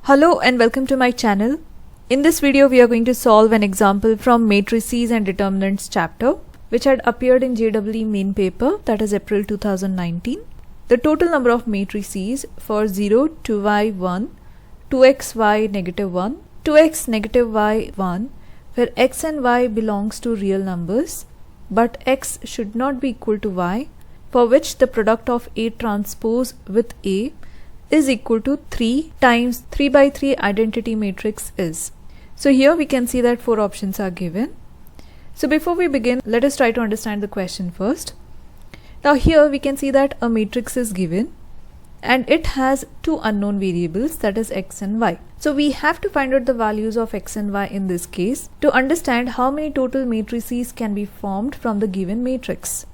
Hello and welcome to my channel. In this video we are going to solve an example from Matrices and Determinants chapter which had appeared in JEE Main Paper, that is April 2019. The total number of matrices for 0, 2y, 1, 2x, y, negative 1, 2x, negative y, 1, where x and y belongs to real numbers but x should not be equal to y, for which the product of A transpose with A is equal to 3 times 3 by 3 identity matrix is. So here we can see that 4 options are given. So before we begin, let us try to understand the question first. Now here we can see that a matrix is given and it has two unknown variables, that is x and y. So we have to find out the values of x and y in this case to understand how many total matrices can be formed from the given matrix.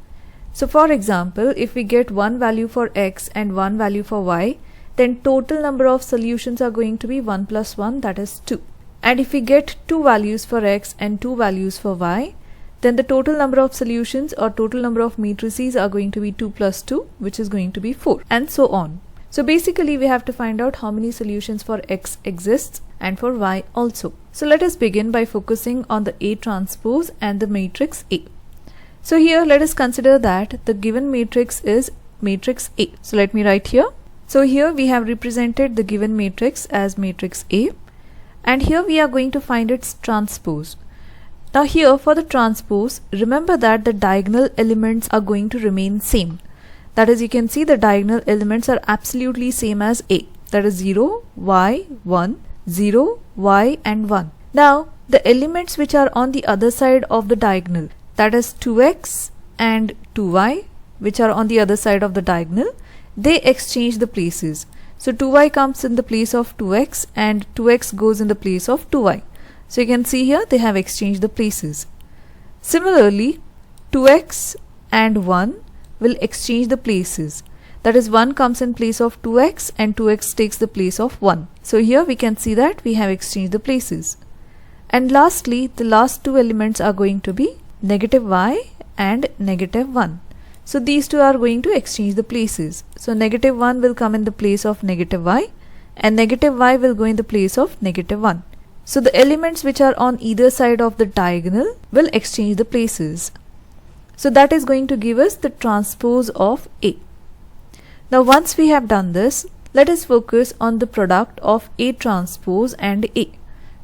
So for example, if we get one value for x and one value for y, then total number of solutions are going to be 1 plus 1, that is 2. And if we get two values for x and two values for y, then the total number of solutions or total number of matrices are going to be 2 plus 2, which is going to be 4, and so on. So basically we have to find out how many solutions for x exists and for y also. So let us begin by focusing on the A transpose and the matrix A. So here let us consider that the given matrix is matrix A. So let me write here. So here we have represented the given matrix as matrix A, and here we are going to find its transpose. Now here for the transpose, remember that the diagonal elements are going to remain same. That is, you can see the diagonal elements are absolutely same as A. That is 0, y, 1, 0, y and 1. Now the elements which are on the other side of the diagonal, that is 2x and 2y, which are on the other side of the diagonal, they exchange the places. So 2y comes in the place of 2x and 2x goes in the place of 2y. So you can see here they have exchanged the places. Similarly, 2x and 1 will exchange the places. That is, 1 comes in place of 2x and 2x takes the place of 1. So here we can see that we have exchanged the places. And lastly, the last two elements are going to be negative y and negative 1. So these two are going to exchange the places. So negative 1 will come in the place of negative y and negative y will go in the place of negative 1. So the elements which are on either side of the diagonal will exchange the places. So that is going to give us the transpose of A. Now once we have done this, let us focus on the product of A transpose and A.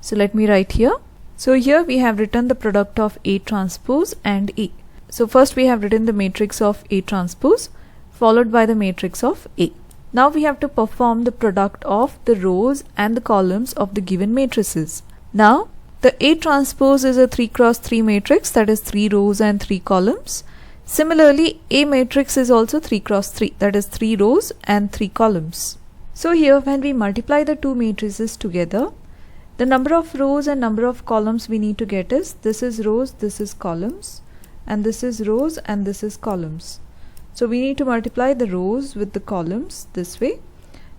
So let me write here. So here we have written the product of A transpose and A. So first we have written the matrix of A transpose followed by the matrix of A. Now we have to perform the product of the rows and the columns of the given matrices. Now the A transpose is a 3 cross 3 matrix, that is 3 rows and 3 columns. Similarly, A matrix is also 3 cross 3, that is 3 rows and 3 columns. So here when we multiply the two matrices together, the number of rows and number of columns we need to get is, this is rows, this is columns, and this is rows and this is columns. So we need to multiply the rows with the columns this way.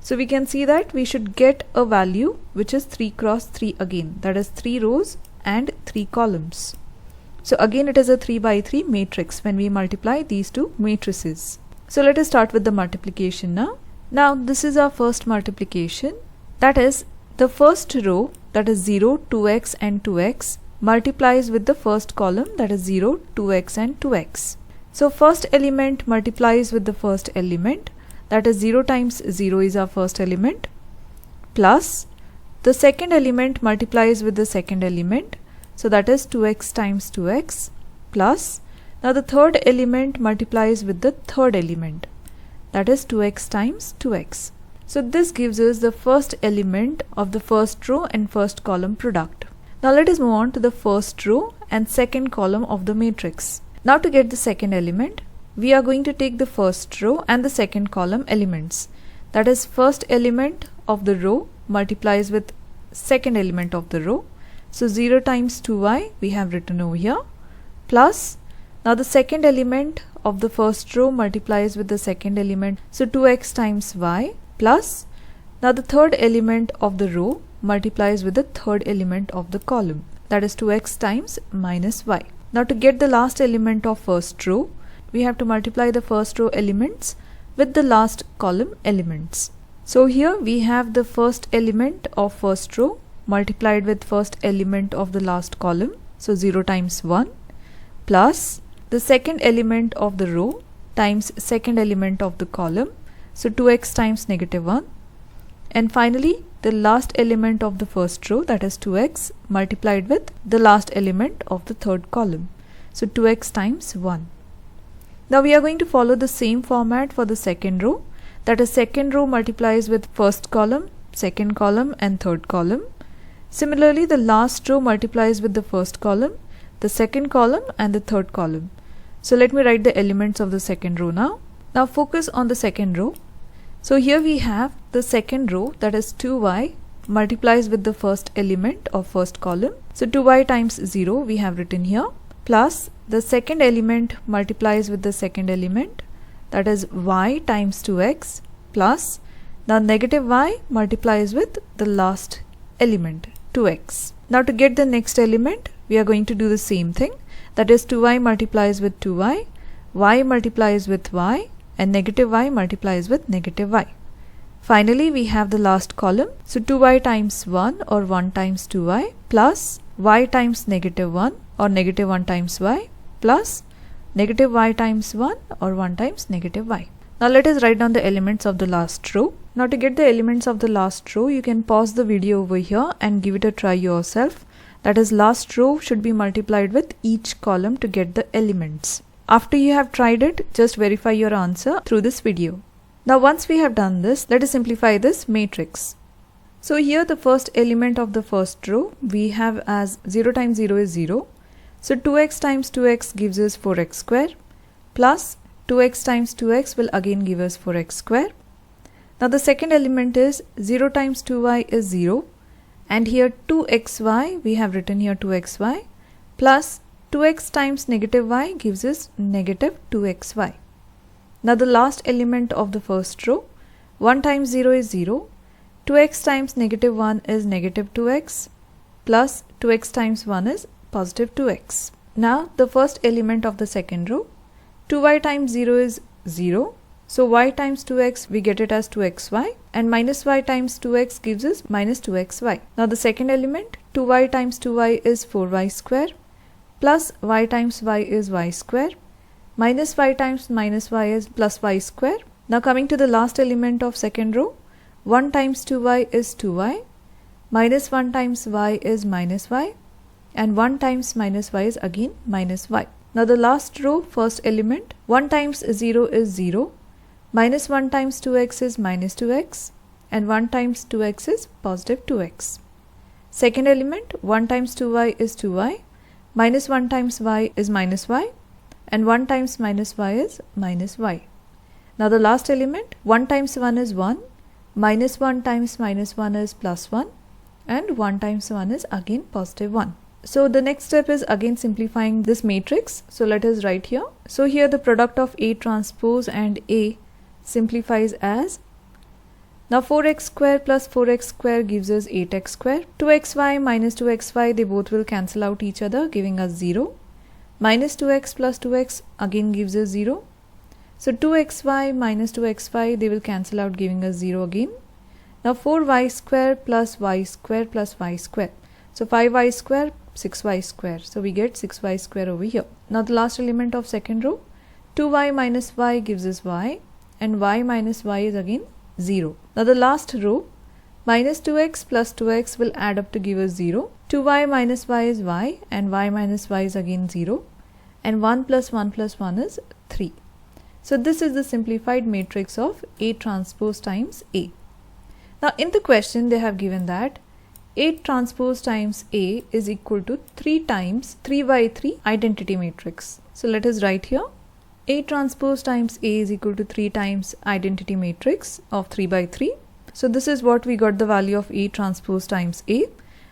So we can see that we should get a value which is 3 cross 3 again, that is 3 rows and 3 columns. So again it is a 3 by 3 matrix when we multiply these two matrices. So let us start with the multiplication now. Now this is our first multiplication, that is the first row, that is 0, 2x and 2x multiplies with the first column, that is 0, 2x and 2x. So first element multiplies with the first element, that is 0 times 0 is our first element, plus the second element multiplies with the second element, so that is 2x times 2x, plus now the third element multiplies with the third element, that is 2x times 2x. So this gives us the first element of the first row and first column product. Now let us move on to the first row and second column of the matrix. Now to get the second element, we are going to take the first row and the second column elements. That is, first element of the row multiplies with second element of the row. So 0 times 2y we have written over here, plus now the second element of the first row multiplies with the second element, so 2x times y, plus now the third element of the row multiplies with the third element of the column, that is 2x times minus y. Now to get the last element of first row, we have to multiply the first row elements with the last column elements. So here we have the first element of first row multiplied with first element of the last column, so 0 times 1, plus the second element of the row times second element of the column, so 2x times negative 1, and finally the last element of the first row, that is 2x, multiplied with the last element of the third column, so 2x times 1. Now we are going to follow the same format for the second row, that is second row multiplies with first column, second column and third column. Similarly, the last row multiplies with the first column, the second column and the third column. So let me write the elements of the second row now. Now focus on the second row. So here we have the second row, that is 2y multiplies with the first element of first column. So 2y times 0 we have written here, plus the second element multiplies with the second element, that is y times 2x, plus the negative y multiplies with the last element, 2x. Now to get the next element, we are going to do the same thing, that is 2y multiplies with 2y, y multiplies with y, and negative y multiplies with negative y. Finally, we have the last column, so 2y times 1 or 1 times 2y, plus y times negative 1 or negative 1 times y, plus negative y times 1 or 1 times negative y. Now let us write down the elements of the last row. Now to get the elements of the last row, you can pause the video over here and give it a try yourself. That is, last row should be multiplied with each column to get the elements. After you have tried it, just verify your answer through this video. Now once we have done this, let us simplify this matrix. So here the first element of the first row we have as 0 times 0 is 0. So 2x times 2x gives us 4x square, plus 2x times 2x will again give us 4x square. Now the second element is 0 times 2y is 0, and here 2xy we have written here 2xy, plus 2x times negative y gives us negative 2xy. Now the last element of the first row, 1 times 0 is 0, 2x times negative 1 is negative 2x, plus 2x times 1 is positive 2x. Now the first element of the second row, 2y times 0 is 0, so y times 2x we get it as 2xy, and minus y times 2x gives us minus 2xy. Now the second element, 2y times 2y is 4y square, plus y times y is y square, minus y times minus y is plus y square. Now coming to the last element of second row, 1 times 2y is 2y, minus 1 times y is minus y, and 1 times minus y is again minus y. Now the last row, first element, 1 times 0 is 0, minus 1 times 2x is minus 2x, and 1 times 2x is positive 2x. Second element, 1 times 2y is 2y, minus 1 times y is minus y, and 1 times minus y is minus y. Now the last element, 1 times 1 is 1, minus 1 times minus 1 is plus 1, and 1 times 1 is again positive 1. So the next step is again simplifying this matrix. So let us write here. So here the product of A transpose and A simplifies as, now 4x square plus 4x square gives us 8x square, 2xy minus 2xy, they both will cancel out each other giving us 0, minus 2x plus 2x again gives us 0, so 2xy minus 2xy, they will cancel out giving us 0 again. Now 4y square plus y square plus y square, so 5y square, 6y square, so we get 6y square over here. Now the last element of second row, 2y minus y gives us y, and y minus y is again 0. Now the last row, minus 2x plus 2x will add up to give us 0, 2y minus y is y, and y minus y is again 0, and 1 plus 1 plus 1 is 3. So this is the simplified matrix of A transpose times A. Now in the question they have given that A transpose times A is equal to 3 times 3 by 3 identity matrix. So let us write here, A transpose times A is equal to 3 times identity matrix of 3 by 3. So this is what we got the value of A transpose times A,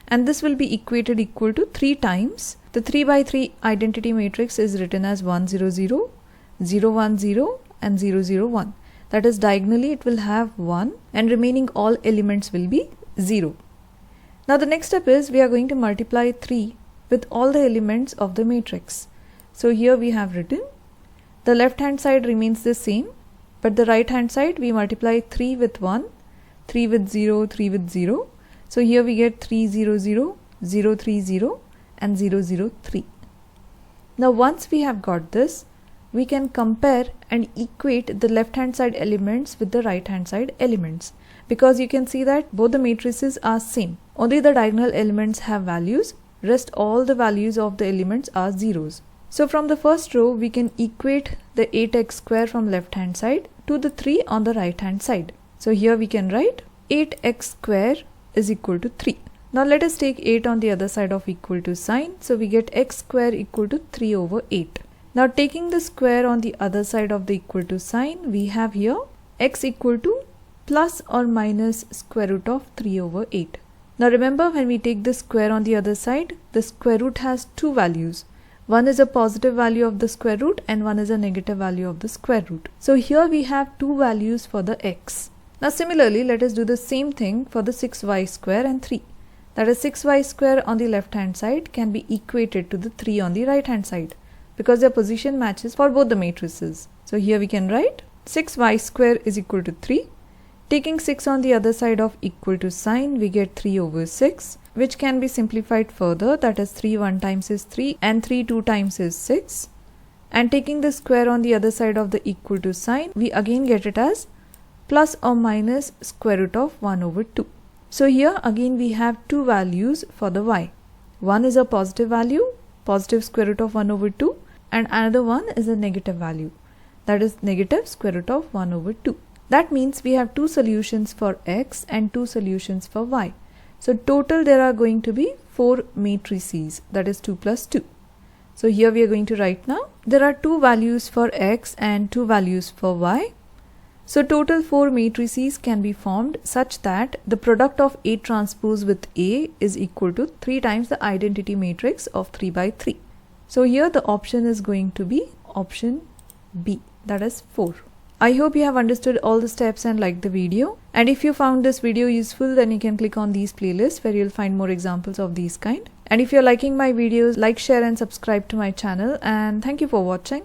and this will be equated equal to 3 times the 3 by 3 identity matrix is written as 1 0 0, 0 1 0 and 0 0 1. That is, diagonally it will have 1 and remaining all elements will be 0. Now the next step is we are going to multiply 3 with all the elements of the matrix. So here we have written, the left hand side remains the same, but the right hand side we multiply 3 with 1, 3 with 0, 3 with 0. So here we get 3, 0, 0, 0, 3, 0 and 0, 0, 3. Now once we have got this, we can compare and equate the left hand side elements with the right hand side elements, because you can see that both the matrices are same. Only the diagonal elements have values, rest all the values of the elements are zeros. So from the first row we can equate the 8x square from left hand side to the 3 on the right hand side. So here we can write 8x square is equal to 3. Now let us take 8 on the other side of equal to sign. So we get x square equal to 3 over 8. Now taking the square on the other side of the equal to sign, we have here x equal to plus or minus square root of 3 over 8. Now remember, when we take the square on the other side, the square root has two values. One is a positive value of the square root and one is a negative value of the square root. So here we have two values for the x. Now similarly, let us do the same thing for the 6y square and 3. That is 6y square on the left hand side can be equated to the 3 on the right hand side, because their position matches for both the matrices. So here we can write 6y square is equal to 3. Taking 6 on the other side of equal to sign, we get 3 over 6, which can be simplified further, that is 3 1 times is 3 and 3 2 times is 6. And taking the square on the other side of the equal to sign, we again get it as plus or minus square root of 1 over 2. So here again we have two values for the y. One is a positive value, positive square root of 1 over 2, and another one is a negative value, that is negative square root of 1 over 2. That means we have two solutions for x and two solutions for y. So total there are going to be 4 matrices, that is 2 plus 2. So here we are going to write now, there are two values for x and two values for y. So total 4 matrices can be formed such that the product of A transpose with A is equal to 3 times the identity matrix of 3 by 3. So here the option is going to be option B, that is 4. I hope you have understood all the steps and liked the video. And if you found this video useful, then you can click on these playlists where you'll find more examples of these kind. And if you're liking my videos, like, share and subscribe to my channel. And thank you for watching.